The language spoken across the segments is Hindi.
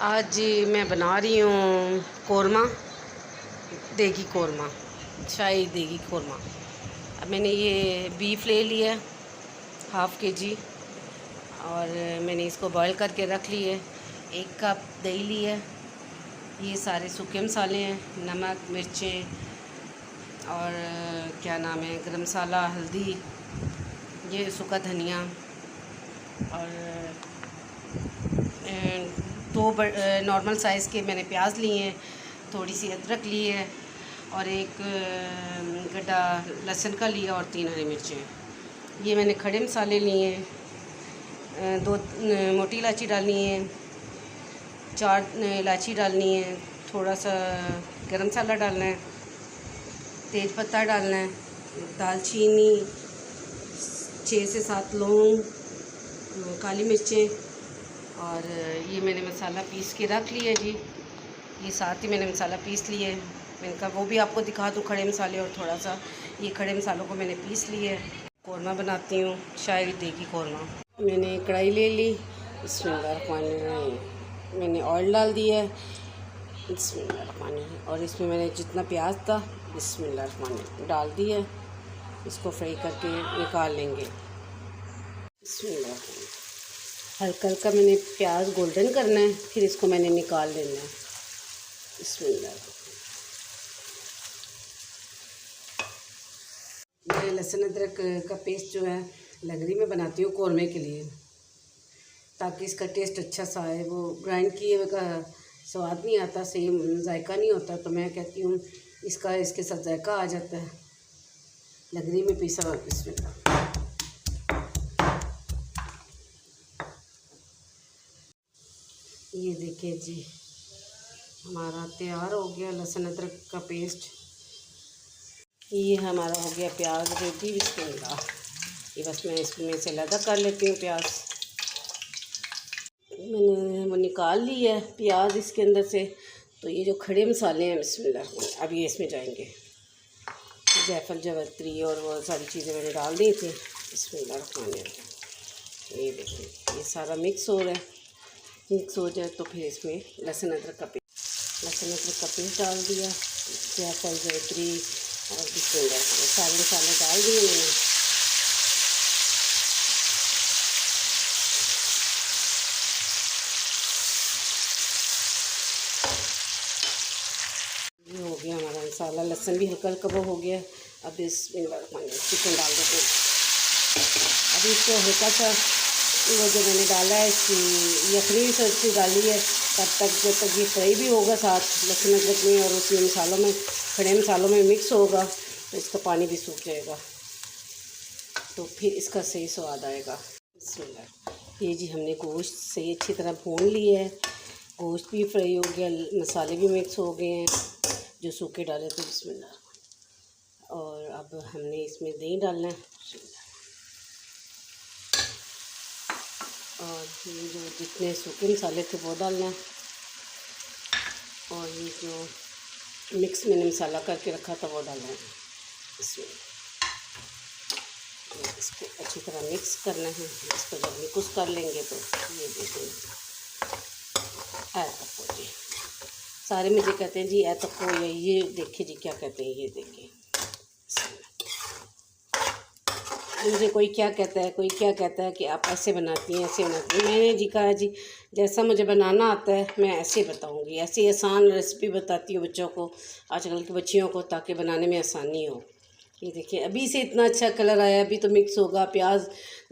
आज जी मैं बना रही हूँ कोरमा, देगी कोरमा, शाही देगी कोरमा। अब मैंने ये बीफ ले लिया हाफ़ के-जी और मैंने इसको बॉईल करके रख लिए। 1 कप दही लिया, ये सारे सूखे मसाले हैं, नमक, मिर्चें और क्या नाम है, गरम मसाला, हल्दी, ये सूखा धनिया और 2 नॉर्मल साइज़ के मैंने प्याज लिए हैं, थोड़ी सी अदरक ली है और 1 गड्ढा लहसुन का लिया और 3 हरी मिर्चें। ये मैंने खड़े मसाले लिए हैं, 2 मोटी इलायची डालनी है, 4 इलायची डालनी है, थोड़ा सा गरम मसाला डालना है, तेज़ पत्ता डालना है, दालचीनी, 6 से 7 लौंग, काली मिर्चें और ये मैंने मसाला पीस के रख लिया जी। ये साथ ही मैंने मसाला पीस लिया है, मैंने कहा वो भी आपको दिखा दूँ खड़े मसाले, और थोड़ा सा ये खड़े मसालों को मैंने पीस लिया है। कोरमा बनाती हूँ, शाही देगी कोरमा। मैंने कढ़ाई ले ली, बिस्मिल्लाहिर्रहमानिर्रहीम, मैंने ऑयल डाल दिया है, बिस्मिल्लाहिर्रहमानिर्रहीम, और इसमें मैंने जितना प्याज था बिस्मिल्लाहिर्रहमानिर्रहीम डाल दिया। इसको फ्राई करके निकाल लेंगे। बिस्मिल्लाह, हल्का हल्का मैंने प्याज गोल्डन करना है, फिर इसको मैंने निकाल लेना है। बिस्मिल्लाह, मैं लहसुन अदरक का पेस्ट जो है लगरी में बनाती हूँ कोरमे के लिए, ताकि इसका टेस्ट अच्छा सा आए। वो ग्राइंड किए हुए का स्वाद नहीं आता, सही जायका नहीं होता, तो मैं कहती हूँ इसके साथ जायका आ जाता है लगरी में पीसा हुआ। बिस्मिल्लाह, ये देखिए जी हमारा तैयार हो गया लहसुन अदरक का पेस्ट। ये हमारा हो गया प्याज रेडी। बिस्मिल्लाह, ये बस मैं इसमें से अलग कर लेती हूँ प्याज। मैंने वो निकाल लिया है प्याज इसके अंदर से। तो ये जो खड़े मसाले हैं बिस्मिल्लाह, अब ये इसमें जाएंगे। जायफल, जावित्री और वो सारी चीज़ें मैंने डाल दी थी। बिस्मिल्लाह, ये देखिए ये सारा मिक्स हो रहा है। मिक्स हो जाए तो फिर इसमें लहसुन अदरक का पेस्ट डाल दिया, जायफल, जावित्री और बिस्मिल्लाह, सारे मसाले डाल दिए मैंने। ये हो गया हमारा मसाला, लहसुन भी हल्का हल्का वो हो गया। अब बिस्मिल्लाह चिकन डाल देते हैं। अभी इसको हल्का सा वो जो मैंने डाला है इसकी यखनी भी सब्ज़ी डाली है, तब तक जब तक ये फ्राई भी होगा साथ लहसुन अदरक में और उसमें मसालों में, खड़े मसालों में मिक्स होगा, तो इसका पानी भी सूख जाएगा, तो फिर इसका सही स्वाद आएगा। बिस्मिल्लाह, ये जी हमने गोश्त सही अच्छी तरह भून लिया है, गोश्त भी फ्राई हो गया, मसाले भी मिक्स हो गए हैं जो सूखे डाले थे। बिस्मिल्लाह, और अब हमने इसमें दही डालना है और ये जो जितने सूखे मसाले थे वो डालना है, और ये जो मिक्स मैंने मसाला करके रखा था वो डालना है इसमें। इसको अच्छी तरह मिक्स करना है। इसको जब मिक्स कर लेंगे तो ये देखिए तक जी, सारे मुझे कहते हैं जी तक हो, ये देखिए जी क्या कहते हैं, ये देखिए मुझे कोई क्या कहता है, कोई क्या कहता है कि आप ऐसे बनाती हैं, ऐसे बनाती हैं। मैंने जी कहा जी जैसा मुझे बनाना आता है मैं ऐसे बताऊंगी, ऐसी आसान रेसिपी बताती हूँ बच्चों को, आजकल की बच्चियों को, ताकि बनाने में आसानी हो। ये देखिए अभी से इतना अच्छा कलर आया, अभी तो मिक्स होगा प्याज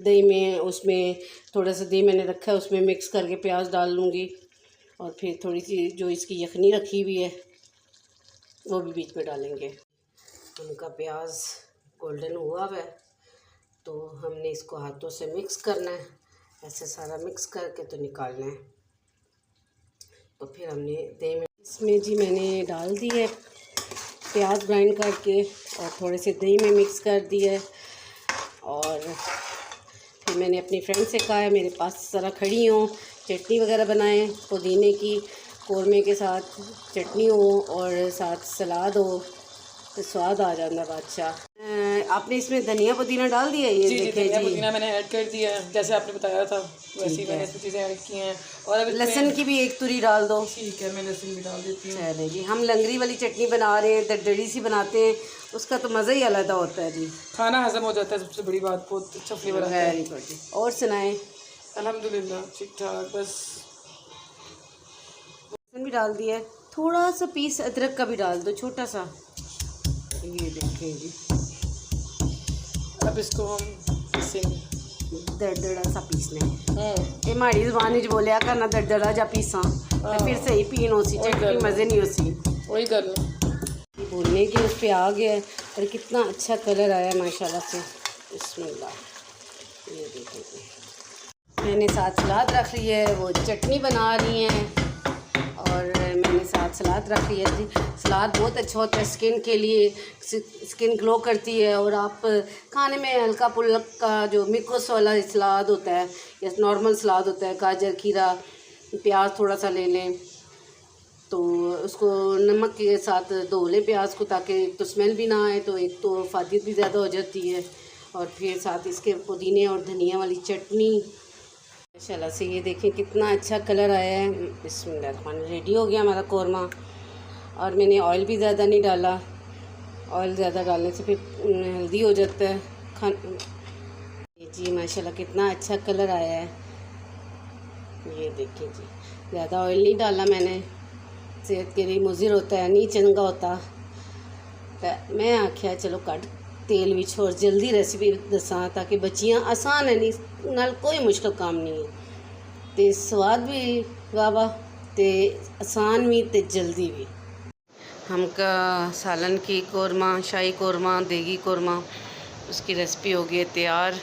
दही में, उसमें थोड़ा सा दही मैंने रखा है, उसमें मिक्स करके प्याज डाल लूँगी, और फिर थोड़ी सी जो इसकी यखनी रखी हुई है वो भी बीच में डालेंगे। उनका प्याज गोल्डन हुआ है तो हमने इसको हाथों से मिक्स करना है, ऐसे सारा मिक्स करके तो निकालना है। तो फिर हमने दही में इसमें जी मैंने डाल दी है प्याज ग्राइंड करके, और थोड़े से दही में मिक्स कर दिया है। और फिर मैंने अपनी फ्रेंड से कहा है मेरे पास ज़रा खड़ी हो, चटनी वगैरह बनाएं पुदीने की, कोरमे के साथ चटनी हो और साथ सलाद हो तो स्वाद आ जाता बादशाह। आपने इसमें धनिया पुदीना डाल दिया? ये जी, देखिए धनिया जी, पुदीना मैंने ऐड कर दिया है, जैसे आपने बताया था वैसे ही मैंने इसमें चीज़ें ऐड की हैं। और अब लहसुन की भी एक तुरी डाल दो। ठीक है, मैं लहसुन भी डाल देती हूँ। चले जी, हम लंगरी वाली चटनी बना रहे हैं, दरदरी सी बनाते हैं, उसका तो मज़ा ही अलग होता है जी। खाना हजम हो जाता है, सबसे बड़ी बात, बहुत अच्छा फ्लेवर आता है। Very good. और सुनाएं? अल्हम्दुलिल्लाह ठीक ठाक। बस लहसुन भी डाल दिया है, थोड़ा सा पीस अदरक का भी डाल दो, छोटा सा। ये देखिए जी, अब इसको हम पीसेंगे। दरदरा सा पीसना है। ये माड़ी ज़बान च बोलिया करना दरदरा जा पीसा, तो फिर सही पीन हो सी चटनी, मज़े नहीं हो सी। वही कर लो। भूनने की उस पर आ गया है और कितना अच्छा कलर आया माशाल्लाह से। बिस्मिल्लाह, ये देखिए, मैंने साथ सलाद रख ली है, वो चटनी बना रही हैं और मैंने साथ सलाद रख ली है जी। सलाद बहुत अच्छा होता है स्किन के लिए, स्किन ग्लो करती है। और आप खाने में हल्का फुल्का जो मिक्स वाला सलाद होता है या नॉर्मल सलाद होता है, गाजर खीरा प्याज थोड़ा सा ले लें, तो उसको नमक के साथ धो लें प्याज को, ताकि एक तो स्मेल भी ना आए, तो एक तो फायदे भी ज़्यादा हो जाती है। और फिर साथ इसके पुदीने और धनिया वाली चटनी माशाल्लाह से। ये देखिए कितना अच्छा कलर आया है। बिस्मिल्लाह, रेडी हो गया हमारा कौरमा। और मैंने ऑयल भी ज़्यादा नहीं डाला, ऑयल ज़्यादा डालने से फिर हेल्दी हो जाता है खाना। जी माशाल्लाह कितना अच्छा कलर आया है। ये देखिए जी, ज़्यादा ऑयल नहीं डाला मैंने, सेहत के लिए मुज़िर होता है, नहीं चंगा होता। तो मैं आख्या चलो कट तेल विच होर जल्दी रेसिपी दसा, ताकि बच्चियां आसान है, नहीं नाल कोई मुश्किल काम नहीं है, तो स्वाद भी वाह वाह, तो आसान भी तो जल्दी भी। हमका सालन की कौरमा, शाही कौरमा, देगी कौरमा, उसकी रेसिपी हो गई तैयार।